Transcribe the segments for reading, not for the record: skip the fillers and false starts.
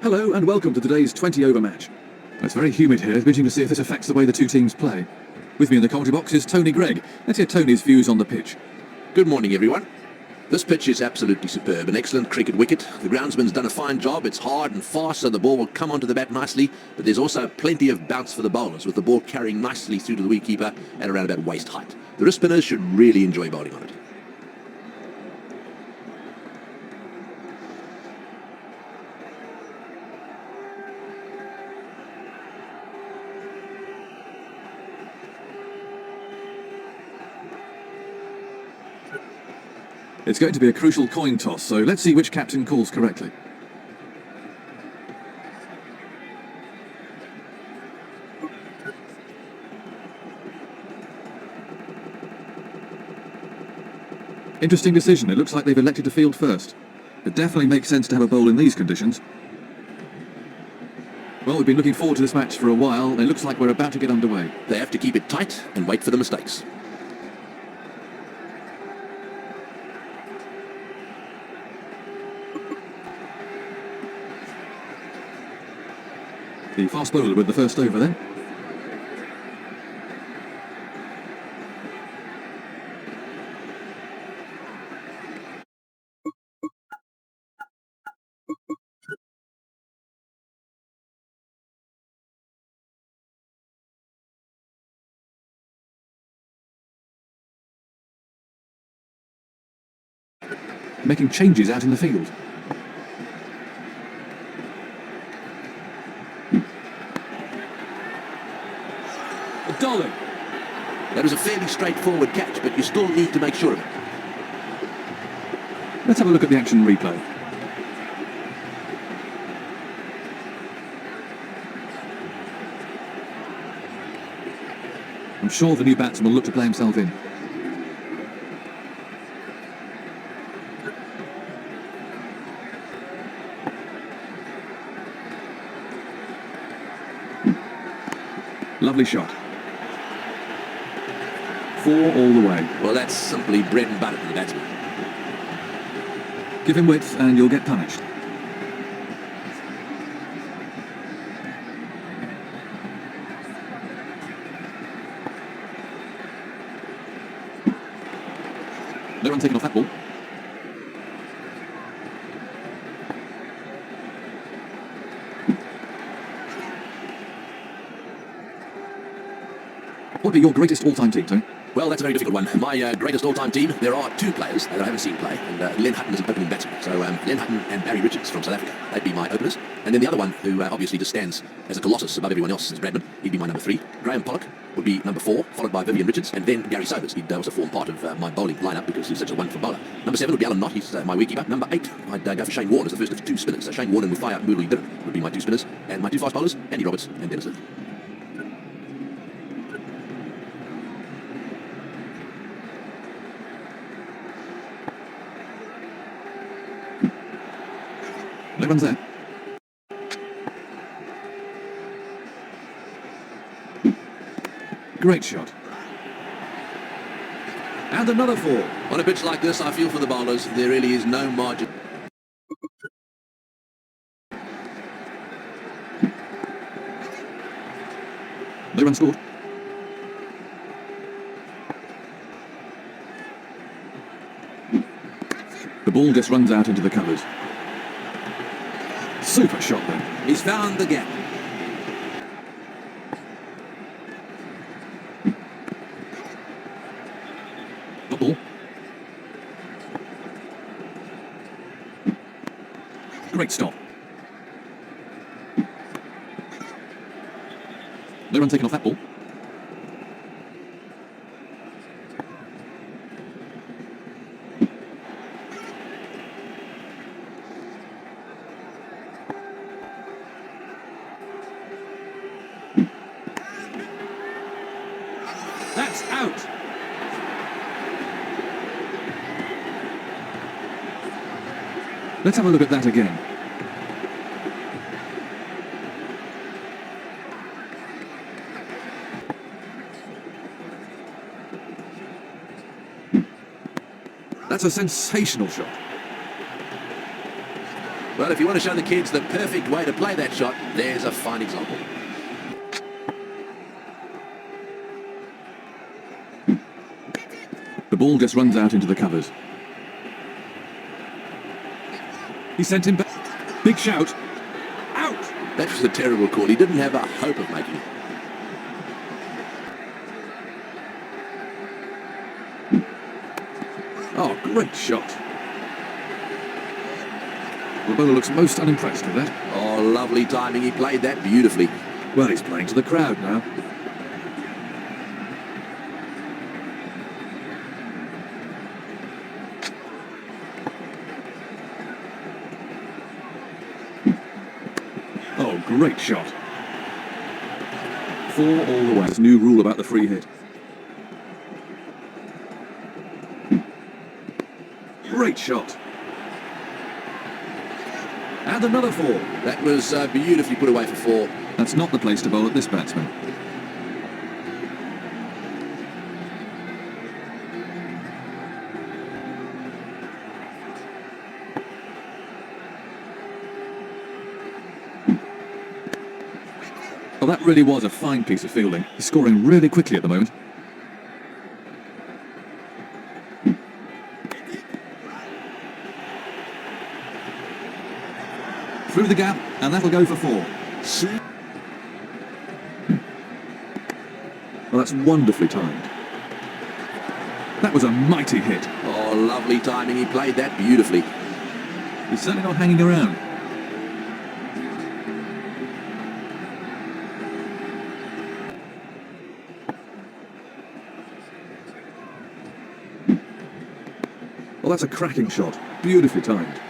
Hello and welcome to today's 20-over match. It's very humid here, waiting to see if this affects the way the two teams play. With me in the commentary box is Tony Gregg. Let's hear Tony's views on the pitch. Good morning, everyone. This pitch is absolutely superb, an excellent cricket wicket. The groundsman's done a fine job. It's hard and fast, so the ball will come onto the bat nicely, but there's also plenty of bounce for the bowlers, with the ball carrying nicely through to the wicketkeeper at around about waist height. The wrist spinners should really enjoy bowling on it. It's going to be a crucial coin toss, so let's see which captain calls correctly. Interesting decision. It looks like they've elected to field first. It definitely makes sense to have a bowl in these conditions. Well, we've been looking forward to this match for a while, and it looks like we're about to get underway. They have to keep it tight and wait for the mistakes. The fast bowler with the first over then. Making changes out in the field. Dolly. That was a fairly straightforward catch, but you still need to make sure of it. Let's have a look at the action replay. I'm sure the new batsman will look to play himself in. Lovely shot. 4 all the way. Well, that's simply bread and butter for the batsman. Give him width and you'll get punished. No one taking off that ball. What would be your greatest all-time team, Tony? Well, that's a very difficult one. My greatest all-time team, there are two players that I haven't seen play, and Len Hutton is an opening batsman. So Len Hutton and Barry Richards from South Africa, they'd be my openers. And then the other one, who obviously just stands as a colossus above everyone else, is Bradman. He'd be my number 3. Graham Pollock would be number 4, followed by Vivian Richards, and then Gary Sobers. He'd also form part of my bowling lineup because he's such a wonderful bowler. Number 7 would be Alan Knott. He's my wicketkeeper. Number 8, I'd go for Shane Warne as the first of 2 spinners. So Shane Warne and Mufaya Mulu would be my 2 spinners, and my 2 fast bowlers, Andy Roberts and Dennis Lynn. No one's there. Great shot. And another 4. On a pitch like this, I feel for the bowlers, there really is no margin. No run scored. The ball just runs out into the covers. Super shot then. He's found the gap. The ball. Great stop. No run taken off that ball. That's out. Let's have a look at that again. That's a sensational shot. Well, if you want to show the kids the perfect way to play that shot, there's a fine example. The ball just runs out into the covers. He sent him back. Big shout. Out! That was a terrible call. He didn't have a hope of making it. Oh, great shot. The bowler looks most unimpressed with that. Oh, lovely timing. He played that beautifully. Well, he's playing to the crowd now. Oh, great shot. 4 all the way. This new rule about the free hit. Great shot. And another 4. That was beautifully put away for 4. That's not the place to bowl at this batsman. Well, that really was a fine piece of fielding. He's scoring really quickly at the moment. Through the gap, and that'll go for 4. Well, that's wonderfully timed. That was a mighty hit. Oh, lovely timing. He played that beautifully. He's certainly not hanging around. Well, that's a cracking shot. Beautifully timed.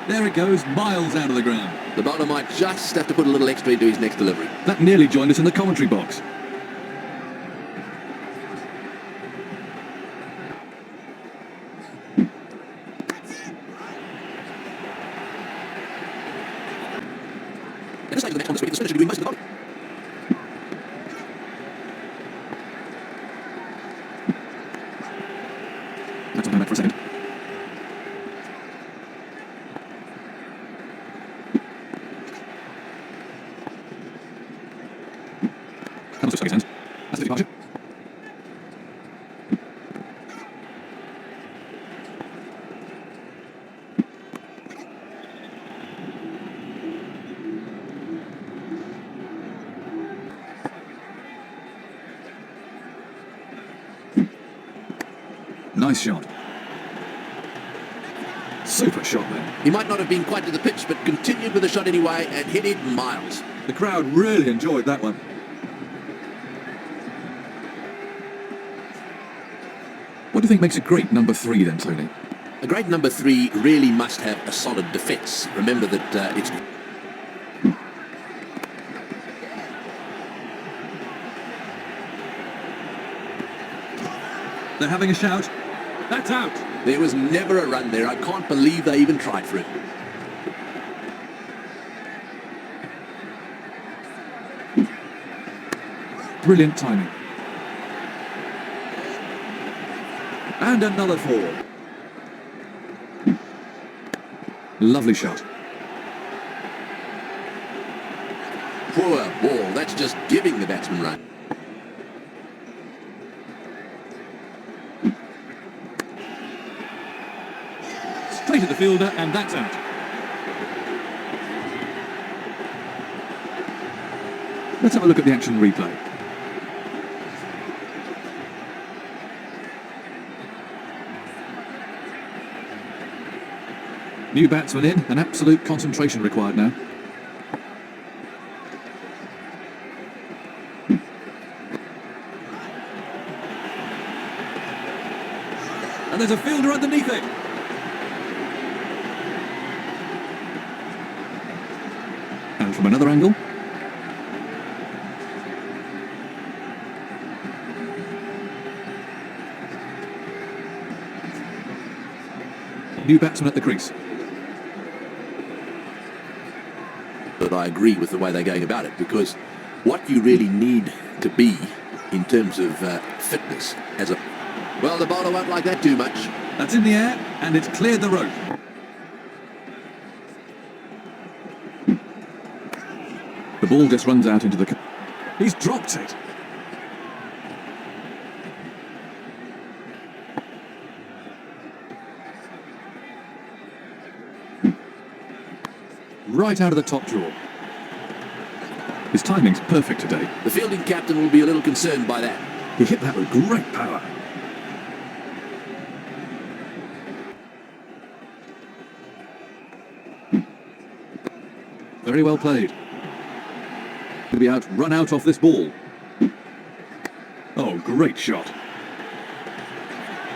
There it goes, miles out of the ground. The bowler might just have to put a little extra into his next delivery. That nearly joined us in the commentary box. Let's take the next one this week. The spinners should be doing most of the bowling. Let's come back for a second. That was just hands. That's the departure. Nice shot. Super shot there. He might not have been quite to the pitch, but continued with the shot anyway and hit it miles. The crowd really enjoyed that one. What do you think makes a great number 3 then, Tony? A great number 3 really must have a solid defence. Remember that it's... They're having a shout. That's out. There was never a run there. I can't believe they even tried for it. Brilliant timing. And another 4. Lovely shot. Poor ball. That's just giving the batsman run. Straight at the fielder, and that's out. Let's have a look at the action replay. New batsman in, and absolute concentration required now. And there's a fielder underneath it. And from another angle. New batsman at the crease. But I agree with the way they're going about it, because what you really need to be in terms of fitness as a... Well, the bowler won't like that too much. That's in the air, and it's cleared the rope. The ball just runs out into the... He's dropped it. Right out of the top drawer. His timing's perfect today. The fielding captain will be a little concerned by that. He hit that with great power. Very well played. He'll be run out off this ball. Oh, great shot.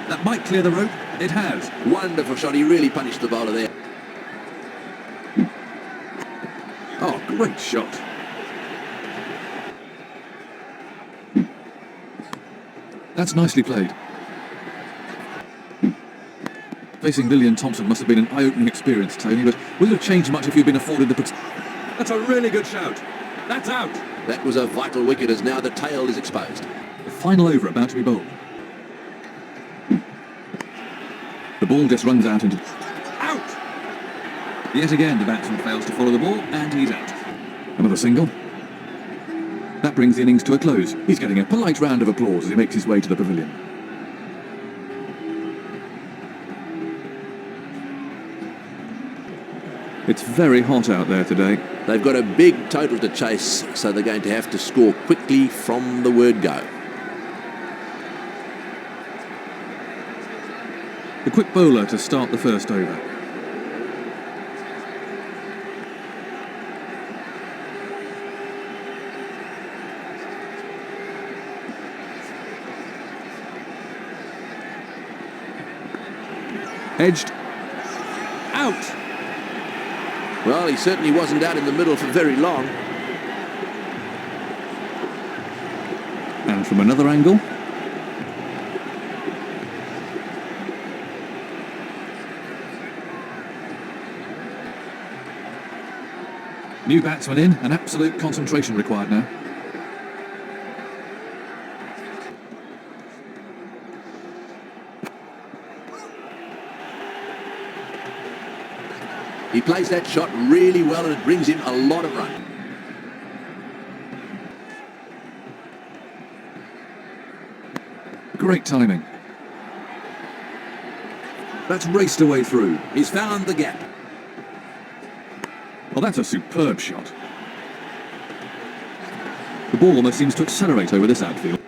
That might clear the rope. It has. Wonderful shot. He really punished the bowler there. Oh, great shot. That's nicely played. Facing Lillian Thompson must have been an eye-opening experience, Tony, but will it have changed much if you'd been afforded the... That's a really good shout. That's out. That was a vital wicket, as now the tail is exposed. The final over about to be bowled. The ball just runs out into... Out! Yet again, the batsman fails to follow the ball, and he's out. Another single. That brings the innings to a close. He's getting a polite round of applause as he makes his way to the pavilion. It's very hot out there today. They've got a big total to chase, so they're going to have to score quickly from the word go. The quick bowler to start the first over. Edged. Out! Well, he certainly wasn't out in the middle for very long. And from another angle. New batsman in, and absolute concentration required now. He plays that shot really well, and it brings him a lot of run. Great timing. That's raced away through. He's found the gap. Well, that's a superb shot. The ball almost seems to accelerate over this outfield.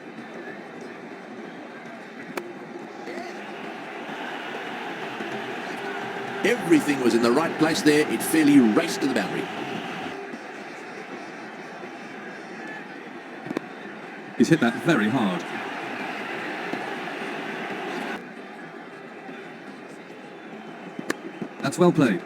Everything was in the right place there. It fairly raced to the boundary. He's hit that very hard. That's well played.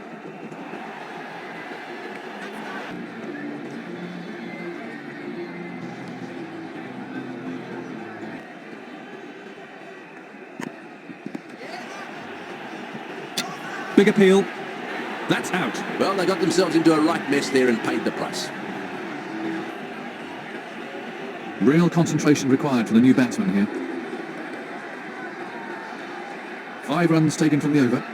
Big appeal. That's out. Well, they got themselves into a right mess there and paid the price. Real concentration required from the new batsman here. 5 runs taken from the over.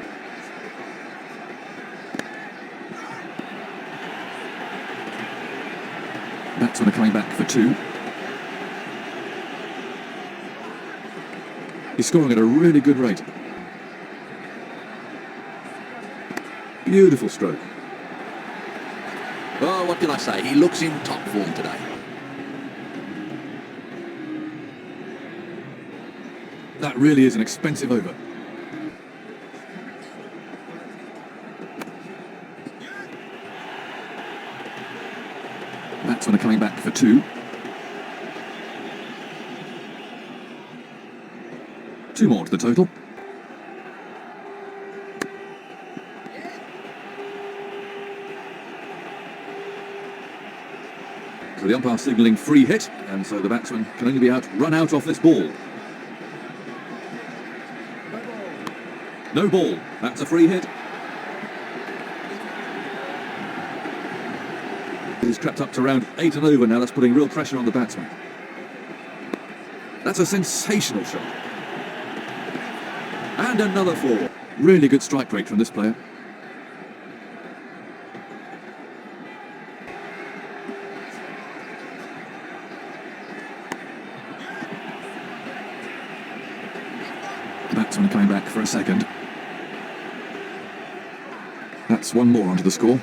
Batsmen are coming back for 2. He's scoring at a really good rate. Beautiful stroke. Oh, what can I say? He looks in top form today. That really is an expensive over. Batsmen are coming back for 2. 2 more to the total. So the umpire signalling free hit, and so the batsman can only be run out off this ball. No ball. That's a free hit. He's crept up to round 8 and over now. That's putting real pressure on the batsman. That's a sensational shot. And another 4. Really good strike rate from this player. The batsman coming back for a second. That's 1 more onto the score.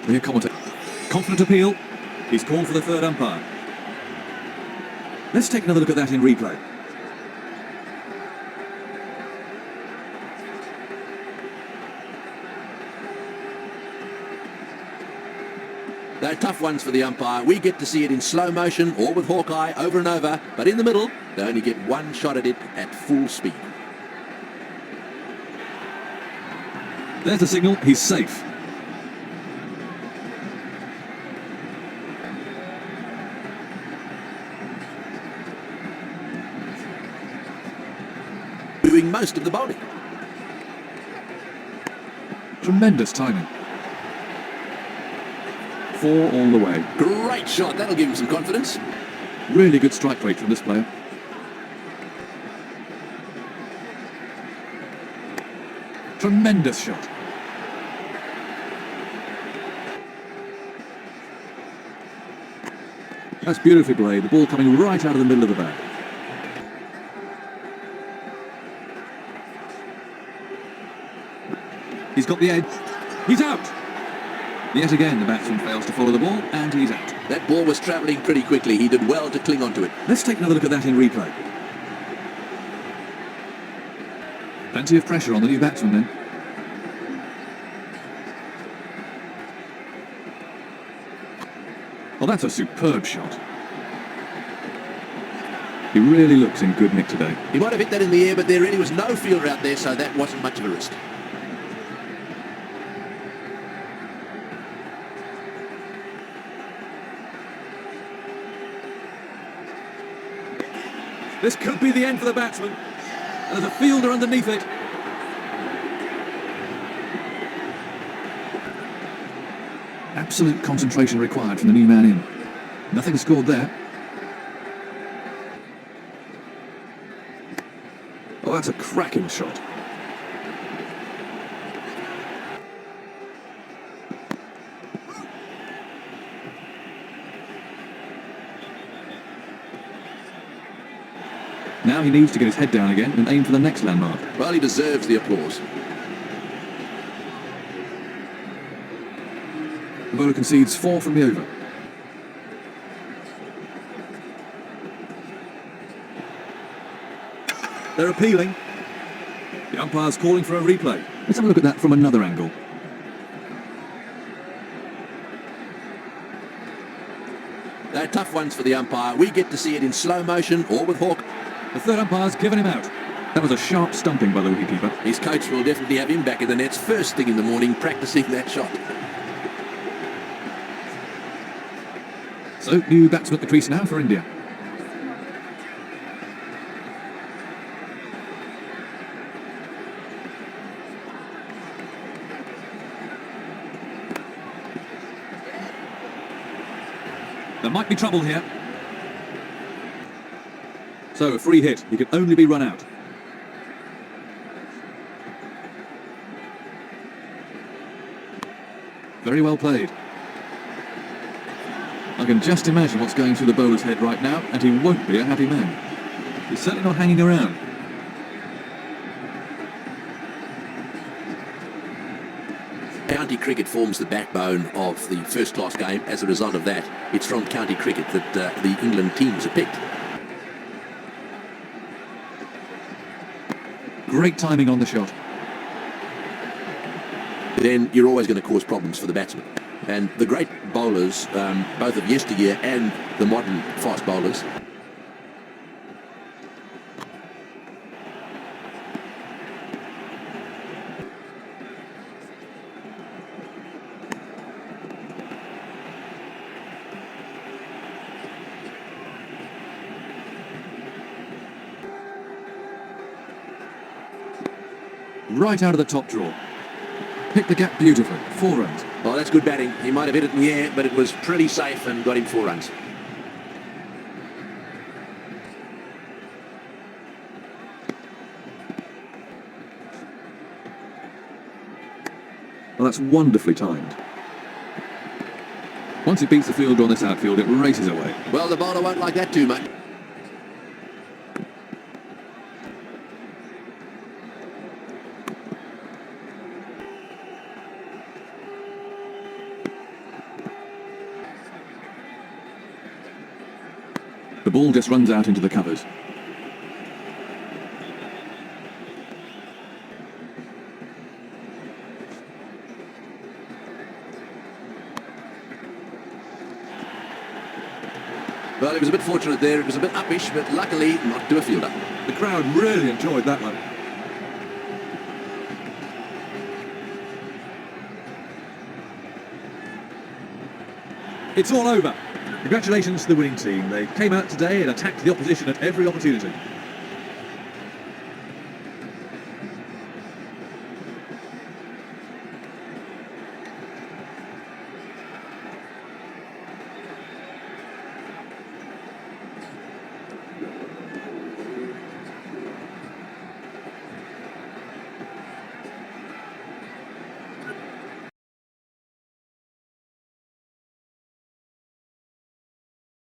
The commentator. Confident appeal. He's called for the third umpire. Let's take another look at that in replay. They're tough ones for the umpire. We get to see it in slow motion or with Hawkeye over and over, but in the middle, they only get 1 shot at it at full speed. There's the signal. He's safe. Doing most of the bowling. Tremendous timing. 4 all the way. Great shot. That'll give him some confidence. Really good strike rate from this player. Tremendous shot. That's beautifully played. The ball coming right out of the middle of the bat. He's got the edge. He's out. Yet again, the batsman fails to follow the ball, and he's out. That ball was travelling pretty quickly. He did well to cling onto it. Let's take another look at that in replay. Plenty of pressure on the new batsman then. Well, that's a superb shot. He really looks in good nick today. He might have hit that in the air, but there really was no fielder out there, so that wasn't much of a risk. This could be the end for the batsman. And there's a fielder underneath it. Absolute concentration required from the new man in. Nothing scored there. Oh, that's a cracking shot. Now he needs to get his head down again and aim for the next landmark. Well, he deserves the applause. The bowler concedes 4 from the over. They're appealing. The umpire's calling for a replay. Let's have a look at that from another angle. They're tough ones for the umpire. We get to see it in slow motion or with Hawk. The third umpire's given him out. That was a sharp stumping by the wicketkeeper. His coach will definitely have him back in the nets first thing in the morning practicing that shot. So, new batsman at the crease now for India. There might be trouble here. So, a free hit. He can only be run out. Very well played. I can just imagine what's going through the bowler's head right now, and he won't be a happy man. He's certainly not hanging around. County cricket forms the backbone of the first-class game. As a result of that, it's from county cricket that the England teams are picked. Great timing on the shot. Then you're always going to cause problems for the batsman. And the great bowlers, both of yesteryear and the modern fast bowlers, Right out of the top draw. Picked the gap beautifully. 4 runs. well, that's good batting. He might have hit it in the air, but it was pretty safe and got him 4 runs. Well, that's wonderfully timed. Once it beats the fielder on this outfield, it races away. Well, the bowler won't like that too much. The ball just runs out into the covers. Well, he was a bit fortunate there. It was a bit uppish, but luckily not to a fielder. The crowd really enjoyed that one. It's all over. Congratulations to the winning team. They came out today and attacked the opposition at every opportunity.